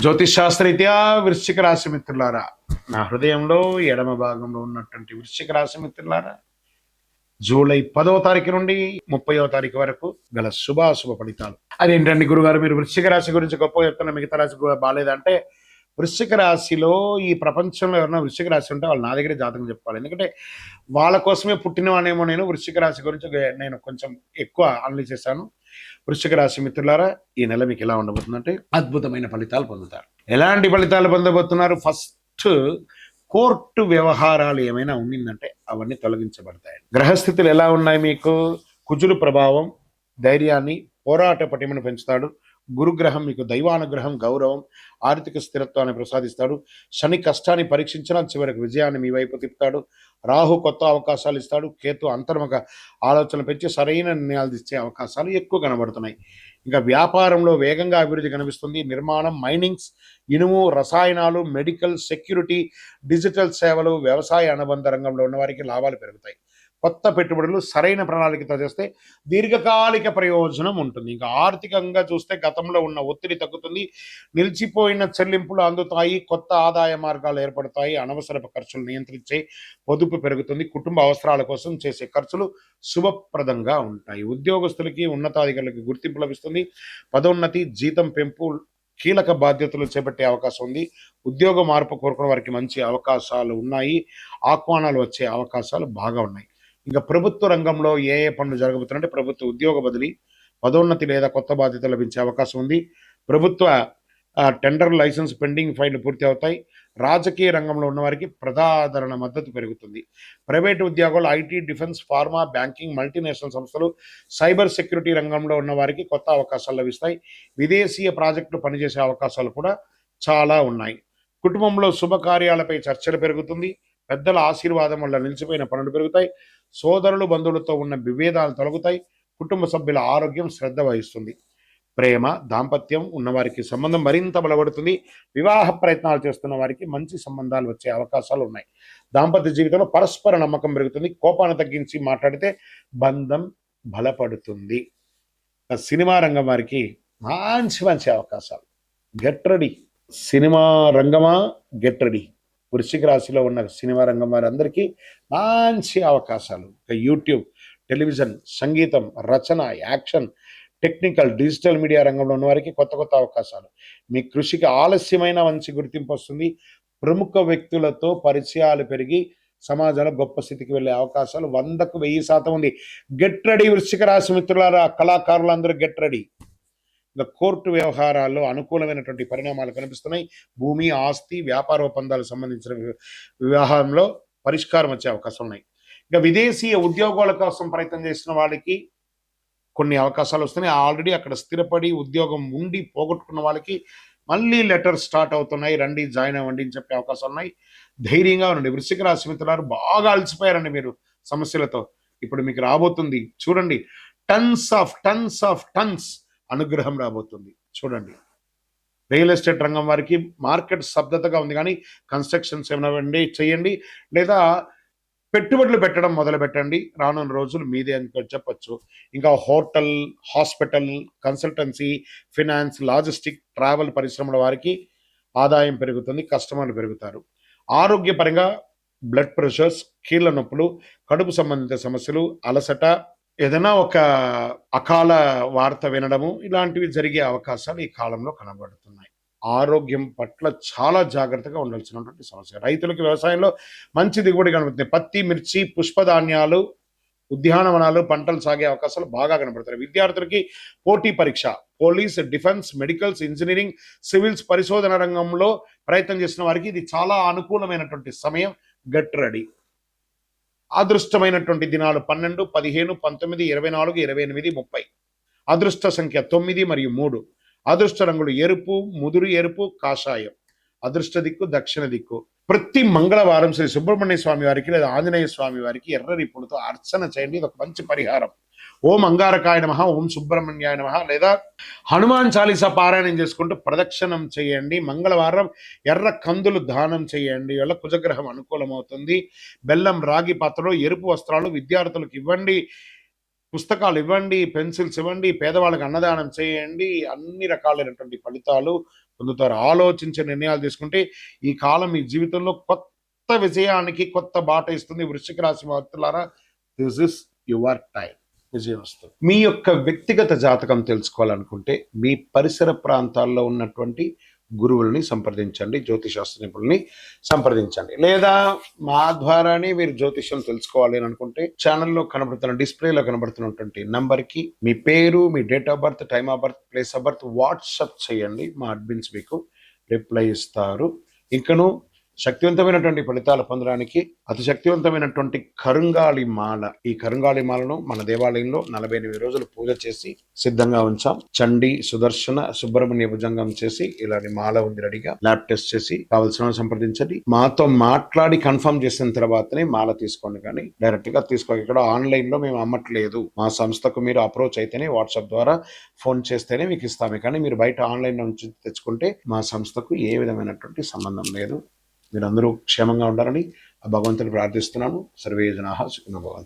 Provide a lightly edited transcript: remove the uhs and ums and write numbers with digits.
జ్యోతిషాస్త్రరీత్యా వృశ్చిక రాశి మిత్రులారా, నా హృదయంలో ఎడమ భాగంలో ఉన్నటువంటి వృశ్చిక రాశి మిత్రులారా, జూలై 10వ తారీఖు నుండి 30వ తారీఖు వరకు గల శుభాశుభ ఫలితాలు. అదేంటండి గురుగారు, మీరు వృశ్చిక రాశి గురించి గొప్ప చెప్తున్న, మిగతా రాశి బాగాలేదంటే, వృశ్చిక రాశిలో ఈ ప్రపంచంలో ఎవరైనా వృశ్చిక రాశి ఉంటే వాళ్ళు నా దగ్గరే జాతకం చెప్పాలి. ఎందుకంటే వాళ్ళ కోసమే పుట్టినవానేమో. నేను వృశ్చిక రాశి గురించి నేను కొంచెం ఎక్కువ అనలైజ్ చేశాను. వృశ్చిక రాశి మిత్రులారా, ఈ నెల మీకు ఎలా ఉండబోతుందంటే అద్భుతమైన ఫలితాలు పొందుతారు. ఎలాంటి ఫలితాలు పొందబోతున్నారు? ఫస్ట్, కోర్టు వ్యవహారాలు ఏమైనా ఉండిందంటే అవన్నీ తొలగించబడతాయి. గ్రహస్థితులు ఎలా ఉన్నాయి మీకు? కుజుడు ప్రభావం ధైర్యాన్ని, పోరాట పటిమను పెంచుతాడు. గురుగ్రహం మీకు దైవానుగ్రహం, గౌరవం, ఆర్థిక స్థిరత్వాన్ని ప్రసాదిస్తాడు. శని కష్టాన్ని పరీక్షించిన చివరికి విజయాన్ని మీ వైపు తిప్పుతాడు. రాహు కొత్త అవకాశాలు ఇస్తాడు. కేతు అంతర్ముఖ ఆలోచనలు పెంచి సరైన నిర్ణయాలు ఇచ్చే అవకాశాలు ఎక్కువ కనబడుతున్నాయి. ఇంకా వ్యాపారంలో వేగంగా అభివృద్ధి కనిపిస్తుంది. నిర్మాణం, మైనింగ్స్, ఇనుము, రసాయనాలు, మెడికల్, సెక్యూరిటీ, డిజిటల్ సేవలు, వ్యవసాయ అనుబంధ రంగంలో ఉన్న వారికి లాభాలు పెరుగుతాయి. కొత్త పెట్టుబడులు సరైన ప్రణాళికతో చేస్తే దీర్ఘకాలిక ప్రయోజనం ఉంటుంది. ఇంకా ఆర్థికంగా చూస్తే గతంలో ఉన్న ఒత్తిడి తగ్గుతుంది. నిలిచిపోయిన చెల్లింపులు అందుతాయి. కొత్త ఆదాయ మార్గాలు ఏర్పడతాయి. అనవసరపు ఖర్చులు నియంత్రించే పొదుపు పెరుగుతుంది. కుటుంబ అవసరాల కోసం చేసే ఖర్చులు శుభప్రదంగా ఉంటాయి. ఉద్యోగస్తులకి, ఉన్నతాధికారులకి గుర్తింపు లభిస్తుంది. పదోన్నతి, జీతం పెంపు, కీలక బాధ్యతలు చేపట్టే అవకాశం ఉంది. ఉద్యోగ మార్పు కోరుకున్న వారికి మంచి అవకాశాలు ఉన్నాయి. ఆహ్వానాలు వచ్చే అవకాశాలు బాగా ఉన్నాయి. ఇంకా ప్రభుత్వ రంగంలో ఏ పనులు జరగబోతున్నాయంటే, ప్రభుత్వ ఉద్యోగ బదిలీ, పదోన్నతి లేదా కొత్త బాధ్యత లభించే అవకాశం ఉంది. ప్రభుత్వ టెండర్ లైసెన్స్ పెండింగ్ ఫైళ్లు పూర్తి అవుతాయి. రాజకీయ రంగంలో ఉన్నవారికి ప్రజాదరణ మద్దతు పెరుగుతుంది. ప్రైవేటు ఉద్యోగాలు, IT, defence, pharma, banking, multinational సంస్థలు, సైబర్ సెక్యూరిటీ రంగంలో ఉన్న వారికి కొత్త అవకాశాలు లభిస్తాయి. విదేశీయ ప్రాజెక్టులు పనిచేసే అవకాశాలు కూడా చాలా ఉన్నాయి. కుటుంబంలో శుభకార్యాలపై చర్చలు పెరుగుతుంది. పెద్దల ఆశీర్వాదం వల్ల నిలిచిపోయిన పనులు పెరుగుతాయి. సోదరులు, బంధువులతో ఉన్న విభేదాలు తొలగుతాయి. కుటుంబ సభ్యుల ఆరోగ్యం శ్రద్ధ వహిస్తుంది. ప్రేమ, దాంపత్యం ఉన్నవారికి సంబంధం మరింత బలపడుతుంది. వివాహ ప్రయత్నాలు చేస్తున్న వారికి మంచి సంబంధాలు వచ్చే అవకాశాలు ఉన్నాయి. దాంపత్య జీవితంలో పరస్పర నమ్మకం పెరుగుతుంది. కోపాన్ని తగ్గించి మాట్లాడితే బంధం బలపడుతుంది. సినిమా రంగం వారికి మంచి మంచి అవకాశాలు. Get ready. సినిమా రంగమా, గెట్ రెడీ. వృశ్చిక రాశిలో ఉన్న సినిమా రంగం వారందరికీ మంచి అవకాశాలు. యూట్యూబ్, టెలివిజన్, సంగీతం, రచన, యాక్షన్, టెక్నికల్, డిజిటల్ మీడియా రంగంలో ఉన్న వారికి కొత్త కొత్త అవకాశాలు. మీ కృషికి ఆలస్యమైన మంచి గుర్తింపు వస్తుంది. ప్రముఖ వ్యక్తులతో పరిచయాలు పెరిగి సమాజంలో గొప్ప స్థితికి వెళ్ళే అవకాశాలు 100కు 1000% ఉంది. గెట్ రెడీ వృశ్చిక రాశి మిత్రులారా, కళాకారులందరూ గెట్ రెడీ. ఇంకా కోర్టు వ్యవహారాల్లో అనుకూలమైనటువంటి పరిణామాలు కనిపిస్తున్నాయి. భూమి, ఆస్తి, వ్యాపార ఒప్పందాలకు సంబంధించిన వివాహంలో పరిష్కారం వచ్చే అవకాశం ఉన్నాయి. ఇంకా విదేశీయ ఉద్యోగాల కోసం ప్రయత్నం చేసిన వాళ్ళకి కొన్ని అవకాశాలు వస్తున్నాయి. ఆల్రెడీ అక్కడ స్థిరపడి ఉద్యోగం ఉండి పోగొట్టుకున్న వాళ్ళకి మళ్ళీ లెటర్ స్టార్ట్ అవుతున్నాయి. రండి, జాయిన్ అవ్వండి అని చెప్పే అవకాశాలు ఉన్నాయి. ధైర్యంగా ఉండండి. వృశ్చిక రాశి మిత్రులారు, బాగా అలసిపోయారండి మీరు సమస్యలతో. ఇప్పుడు మీకు రాబోతుంది చూడండి, టన్స్ అనుగ్రహం రాబోతుంది. చూడండి, రియల్ ఎస్టేట్ రంగం వారికి మార్కెట్ స్తబ్దతగా ఉంది, కానీ కన్స్ట్రక్షన్స్ ఏమైనా చేయండి, లేదా పెట్టుబడులు పెట్టడం మొదలు పెట్టండి. రానున్న రోజులు మీదే అని చెప్పచ్చు. ఇంకా hotel, hospital, consultancy, finance, logistic, travel పరిశ్రమల వారికి ఆదాయం పెరుగుతుంది. కస్టమర్లు పెరుగుతారు. ఆరోగ్యపరంగా బ్లడ్ ప్రెషర్స్, కీళ్ళ నొప్పులు, కడుపు సంబంధిత సమస్యలు, అలసట, ఏదైనా ఒక అకాల వార్త వినడము, ఇలాంటివి జరిగే అవకాశాలు ఈ కాలంలో కనబడుతున్నాయి. ఆరోగ్యం పట్ల చాలా జాగ్రత్తగా ఉండాల్సినటువంటి సమస్య. రైతులకు వ్యవసాయంలో మంచి దిగుబడి కనబడుతుంది. పత్తి, మిర్చి, పుష్పధాన్యాలు, ఉద్యానవనాలు పంటలు సాగే అవకాశాలు బాగా కనబడతాయి. విద్యార్థులకి పోటీ పరీక్ష, police, defence, medicals, engineering, civils, పరిశోధన రంగంలో ప్రయత్నం చేసిన వారికి ఇది చాలా అనుకూలమైనటువంటి సమయం. Get ready. అదృష్టమైనటువంటి దినాలు 12, 15, 19, 24, 28, 30. అదృష్ట సంఖ్య 9 మరియు 3. అదృష్ట రంగులు ఎరుపు, ముదురు ఎరుపు, కాషాయం. అదృష్ట దిక్కు దక్షిణ దిక్కు. ప్రతి మంగళవారం శ్రీ సుబ్రహ్మణ్య స్వామి వారికి లేదా ఆంజనేయ స్వామి వారికి ఎర్రని పూలతో అర్చన చేయండి. ఇది ఒక మంచి పరిహారం. ఓం అంగారకాయ నమః, ఓం సుబ్రహ్మణ్యాయ నమః, లేదా హనుమాన్ చాలీసా పారాయణం చేసుకుంటూ ప్రదక్షిణం చేయండి. మంగళవారం ఎర్ర కందులు దానం చేయండి. వల్ల కుజగ్రహం అనుకూలమవుతుంది. బెల్లం, రాగి పాత్రలో ఎరుపు వస్త్రాలు విద్యార్థులకు ఇవ్వండి. పుస్తకాలు ఇవ్వండి, పెన్సిల్స్ ఇవ్వండి, పేదవాళ్ళకి అన్నదానం చేయండి. అన్ని రకాలైనటువంటి ఫలితాలు పొందుతారు. ఆలోచించే నిర్ణయాలు తీసుకుంటే ఈ కాలం మీ జీవితంలో కొత్త విజయానికి కొత్త బాట ఇస్తుంది. వృశ్చిక రాశి వారులారా, దిస్ ఇస్ యువర్ టైం. విజయం వస్తుంది. మీ యొక్క వ్యక్తిగత జాతకం తెలుసుకోవాలనుకుంటే మీ పరిసర ప్రాంతాల్లో ఉన్నటువంటి గురువుల్ని సంప్రదించండి, జ్యోతిశాస్త్ర నిపుణుల్ని సంప్రదించండి. లేదా మా ద్వారానే మీరు జ్యోతిష్యం తెలుసుకోవాలి అని అనుకుంటే ఛానల్లో కనబడుతున్న డిస్ప్లేలో కనబడుతున్నటువంటి నంబర్కి మీ పేరు, మీ date of birth, time of birth, place of birth WhatsApp చేయండి. మా అడ్మిన్స్ మీకు రిప్లై ఇస్తారు. ఇంకను శక్తివంతమైనటువంటి ఫలితాలు పొందడానికి అతి శక్తివంతమైనటువంటి కరుంగాళి మాల, ఈ కరుంగాళి మాలను మన దేవాలయంలో 48 రోజులు పూజ చేసి సిద్ధంగా ఉంచాం. చండి, సుదర్శన, సుబ్రహ్మణ్య భుజంగం చేసి ఇలాంటి మాల ఉంది రెడీగా. ల్యాబ్ టెస్ట్ చేసి కావలసిన సంప్రదించండి. మాతో మాట్లాడి కన్ఫర్మ్ చేసిన తర్వాతనే మాల తీసుకోండి, కానీ డైరెక్ట్ గా తీసుకోండి. ఇక్కడ ఆన్లైన్ లో మేము అమ్మట్లేదు. మా సంస్థకు మీరు అప్రోచ్ అయితేనే, వాట్సాప్ ద్వారా ఫోన్ చేస్తేనే మీకు ఇస్తామే, కానీ మీరు బయట ఆన్లైన్ నుంచి తెచ్చుకుంటే మా సంస్థకు ఏ విధమైనటువంటి సంబంధం లేదు. మీరందరూ క్షేమంగా ఉండాలని ఆ భగవంతుని ప్రార్థిస్తున్నాను. సర్వే జనాః సుఖినో భవంతు.